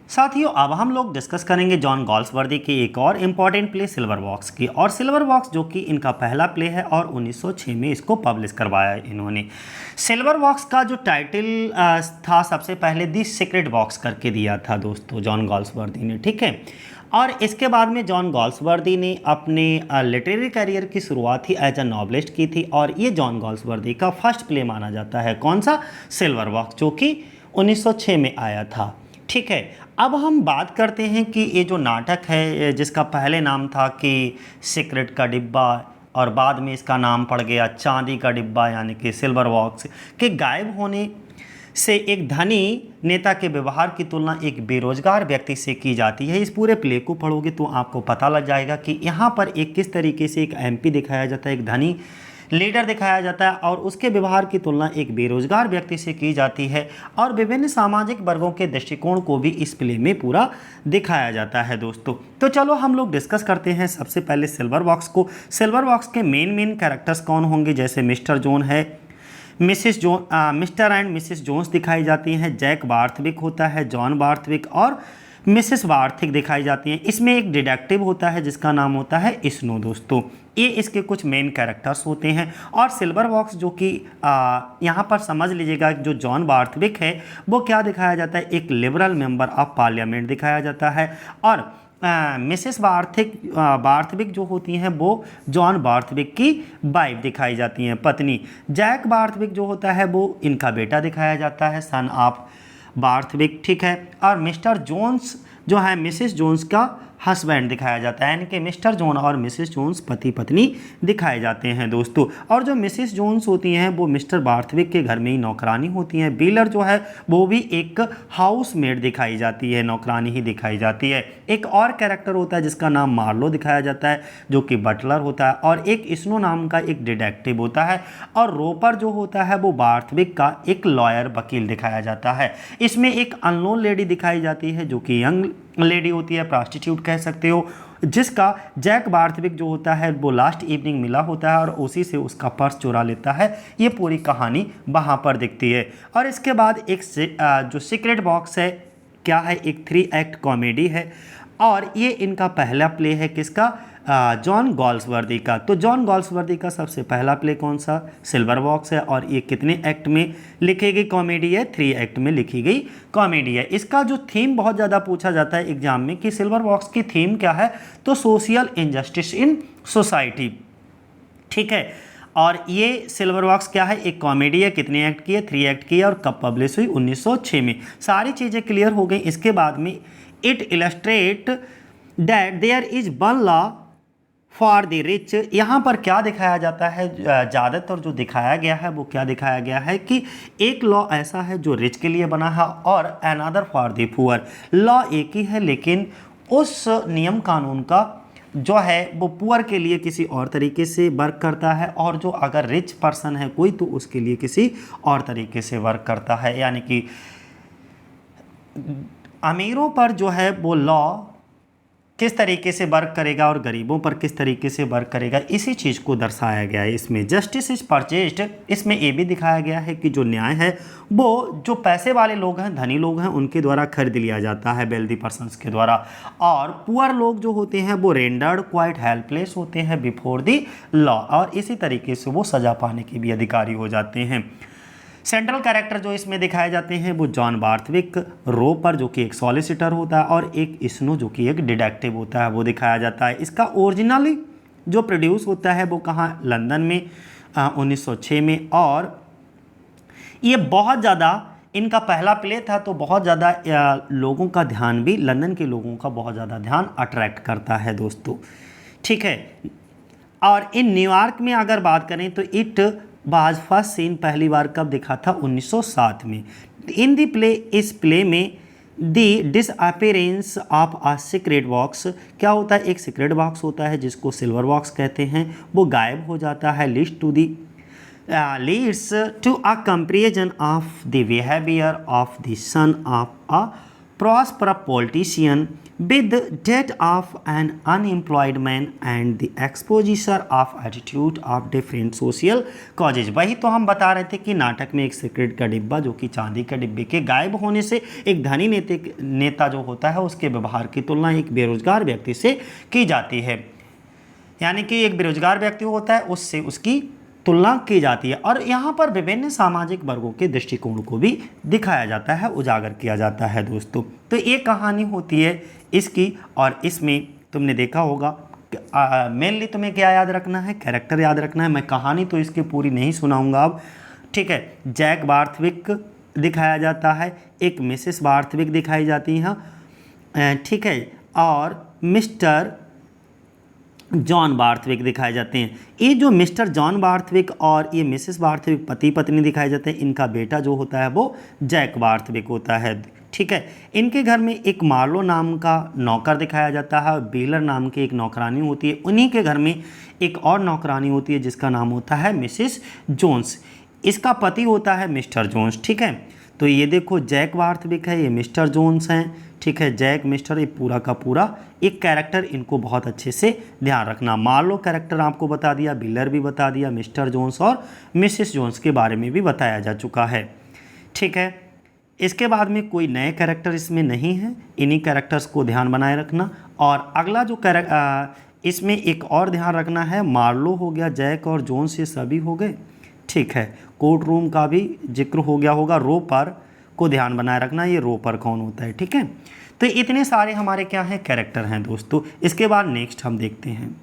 साथियों अब हम लोग डिस्कस करेंगे जॉन गॉल्सवर्दी की एक और इम्पॉर्टेंट प्ले सिल्वर बॉक्स की। और सिल्वर बॉक्स जो कि इनका पहला प्ले है और 1906 में इसको पब्लिश करवाया इन्होंने। सिल्वर बॉक्स का जो टाइटल था सबसे पहले दी सीक्रेट बॉक्स करके दिया था दोस्तों जॉन गॉल्सवर्दी ने, ठीक है। और इसके बाद में जॉन गॉल्सवर्दी ने अपने लिटरेरी करियर की शुरुआत ही एज अ नॉवलिस्ट की थी। और ये जॉन गॉल्सवर्दी का फर्स्ट प्ले माना जाता है। कौन सा? सिल्वर बॉक्स, जो कि 1906 में आया था, ठीक है। अब हम बात करते हैं कि ये जो नाटक है जिसका पहले नाम था कि सीक्रेट का डिब्बा और बाद में इसका नाम पड़ गया चांदी का डिब्बा यानी कि सिल्वर बॉक्स, के गायब होने से एक धनी नेता के व्यवहार की तुलना एक बेरोजगार व्यक्ति से की जाती है। इस पूरे प्ले को पढ़ोगे तो आपको पता लग जाएगा कि यहाँ पर एक किस तरीके से एक एमपी दिखाया जाता है, एक धनी लीडर दिखाया जाता है और उसके व्यवहार की तुलना एक बेरोजगार व्यक्ति से की जाती है। और विभिन्न सामाजिक वर्गों के दृष्टिकोण को भी इस प्ले में पूरा दिखाया जाता है दोस्तों। तो चलो हम लोग डिस्कस करते हैं सबसे पहले सिल्वर बॉक्स को। सिल्वर बॉक्स के मेन कैरेक्टर्स कौन होंगे? जैसे मिस्टर जोन है, मिस्टर एंड मिसेस जोन्स दिखाई जाती हैं, जैक बार्थविक होता है, जॉन बार्थविक और मिसेस बार्थिक दिखाई जाती हैं। इसमें एक डिटेक्टिव होता है जिसका नाम होता है स्नो दोस्तों। ये इसके कुछ मेन कैरेक्टर्स होते हैं। और सिल्वर बॉक्स जो कि यहाँ पर समझ लीजिएगा, जो जॉन बार्थविक है वो क्या दिखाया जाता है? एक लिबरल मेंबर ऑफ पार्लियामेंट दिखाया जाता है। और मिसेस बार्थविक जो होती हैं वो जॉन बार्थविक की वाइफ दिखाई जाती हैं, पत्नी। जैक बार्थविक जो होता है वो इनका बेटा दिखाया जाता है, सन ऑफ बार्थविक, ठीक है। और मिस्टर जोन्स जो है मिसेस जोन्स का हस्बैंड दिखाया जाता है, यानी कि मिस्टर जोन और मिसेस जोन्स पति पत्नी दिखाए जाते हैं दोस्तों। और जो मिसेस जोन्स होती हैं वो मिस्टर बार्थविक के घर में ही नौकरानी होती हैं। बीलर जो है वो भी एक हाउसमेड दिखाई जाती है, नौकरानी ही दिखाई जाती है। एक और कैरेक्टर होता है जिसका नाम मार्लो दिखाया जाता है जो कि बटलर होता है। और एक स्नो नाम का एक डिटेक्टिव होता है। और रोपर जो होता है वो बार्थविक का एक लॉयर वकील दिखाया जाता है। इसमें एक अननोन लेडी दिखाई जाती है जो कि यंग लेडी होती है, प्रॉस्टिट्यूट कह सकते हो, जिसका जैक बार्थविक जो होता है वो लास्ट इवनिंग मिला होता है और उसी से उसका पर्स चुरा लेता है। ये पूरी कहानी वहाँ पर दिखती है। और इसके बाद एक जो सीक्रेट बॉक्स है क्या है? एक 3 एक्ट कॉमेडी है। और ये इनका पहला प्ले है किसका? जॉन गॉल्सवर्दी का। तो जॉन गॉल्सवर्दी का सबसे पहला प्ले कौन सा? सिल्वर बॉक्स है। और ये कितने एक्ट में लिखी गई कॉमेडी है? 3 एक्ट में लिखी गई कॉमेडी है। इसका जो थीम बहुत ज़्यादा पूछा जाता है एग्जाम में कि सिल्वर बॉक्स की थीम क्या है, तो सोशल इनजस्टिस इन सोसाइटी, ठीक है। और ये सिल्वर बॉक्स क्या है? एक कॉमेडी है। कितने एक्ट की है? 3 एक्ट की है। और कब पब्लिश हुई? 1906 में। सारी चीज़ें क्लियर हो गई। इसके बाद में it illustrate that there is one law for the rich. यहाँ पर क्या दिखाया जाता है? ज़्यादातर जो दिखाया गया है वो क्या दिखाया गया है कि एक लॉ ऐसा है जो रिच के लिए बना है और another for the poor. Law एक ही है लेकिन उस नियम कानून का जो है वो पुअर के लिए किसी और तरीके से वर्क करता है, और जो अगर रिच पर्सन है कोई तो उसके लिए किसी और तरीके से वर्क करता है। यानी कि अमीरों पर जो है वो लॉ किस तरीके से वर्क करेगा और गरीबों पर किस तरीके से वर्क करेगा, इसी चीज़ को दर्शाया गया है इसमें। जस्टिस इज परचेज्ड, इसमें ये भी दिखाया गया है कि जो न्याय है वो जो पैसे वाले लोग हैं, धनी लोग हैं, उनके द्वारा खरीद लिया जाता है, वेल्दी पर्सनस के द्वारा। और पुअर लोग जो होते हैं वो रेंडर्ड क्वाइट हेल्पलेस होते हैं बिफोर द लॉ, और इसी तरीके से वो सज़ा पाने के भी अधिकारी हो जाते हैं। सेंट्रल कैरेक्टर जो इसमें दिखाए जाते हैं वो जॉन बार्थविक, रोपर जो कि एक सॉलिसिटर होता है, और एक स्नो जो कि एक डिटेक्टिव होता है वो दिखाया जाता है। इसका ओरिजिनली जो प्रोड्यूस होता है वो कहाँ? लंदन में 1906 में। और ये बहुत ज़्यादा इनका पहला प्ले था तो बहुत ज़्यादा लोगों का ध्यान भी, लंदन के लोगों का बहुत ज़्यादा ध्यान अट्रैक्ट करता है दोस्तों, ठीक है। और इन न्यूयॉर्क में अगर बात करें तो इट बाज फर्स्ट सीन पहली बार कब दिखा था? 1907 में। इन दी प्ले, इस प्ले में the disappearance of a secret box, क्या होता है? एक सीक्रेट बॉक्स होता है जिसको सिल्वर बॉक्स कहते हैं, वो गायब हो जाता है। Leads to a comparison of the behaviour of the son of a prosper politician with the death of an unemployed man and the exposure of attitude of different social causes। वही तो हम बता रहे थे कि नाटक में एक सिगरेट का डिब्बा जो कि चांदी के डिब्बे के गायब होने से एक धनी नेता जो होता है उसके व्यवहार की तुलना एक बेरोजगार व्यक्ति से की जाती है। यानी कि एक बेरोजगार व्यक्ति होता है उससे उसकी तुलना की जाती है। और यहाँ पर विभिन्न सामाजिक वर्गों के दृष्टिकोण को भी दिखाया जाता है, उजागर किया जाता है दोस्तों। तो ये कहानी होती है इसकी, और इसमें तुमने देखा होगा मेनली तुम्हें क्या याद रखना है, कैरेक्टर याद रखना है। मैं कहानी तो इसकी पूरी नहीं सुनाऊंगा अब, ठीक है। जैक बार्थविक दिखाया जाता है, एक मिसेस बार्थविक दिखाई जाती है, ठीक है, और मिस्टर जॉन बार्थविक दिखाए जाते हैं। ये जो मिस्टर जॉन बार्थविक और ये मिसेस बार्थविक पति पत्नी दिखाए जाते हैं। इनका बेटा जो होता है वो जैक बार्थविक होता है, ठीक है। इनके घर में एक मार्लो नाम का नौकर दिखाया जाता है, बेलर नाम की एक नौकरानी होती है। उन्हीं के घर में एक और नौकरानी होती है जिसका नाम होता है मिसेस जोन्स। इसका पति होता है मिस्टर जोन्स, ठीक है। तो ये देखो जैक बार्थविक है, ये मिस्टर जोन्स हैं, ठीक है। जैक मिस्टर, ये पूरा का पूरा एक कैरेक्टर, इनको बहुत अच्छे से ध्यान रखना। मार्लो कैरेक्टर आपको बता दिया, बिलर भी बता दिया, मिस्टर जोन्स और मिसेस जोन्स के बारे में भी बताया जा चुका है, ठीक है। इसके बाद में कोई नए कैरेक्टर इसमें नहीं है, इन्हीं कैरेक्टर्स को ध्यान बनाए रखना। और अगला जो इसमें एक और ध्यान रखना है, मार्लो हो गया, जैक और जोन्स ये सभी हो गए, ठीक है। कोर्ट रूम का भी जिक्र हो गया होगा, रोपर को ध्यान बनाए रखना, ये रोपर कौन होता है, ठीक है। तो इतने सारे हमारे क्या हैं कैरेक्टर हैं दोस्तों। इसके बाद नेक्स्ट हम देखते हैं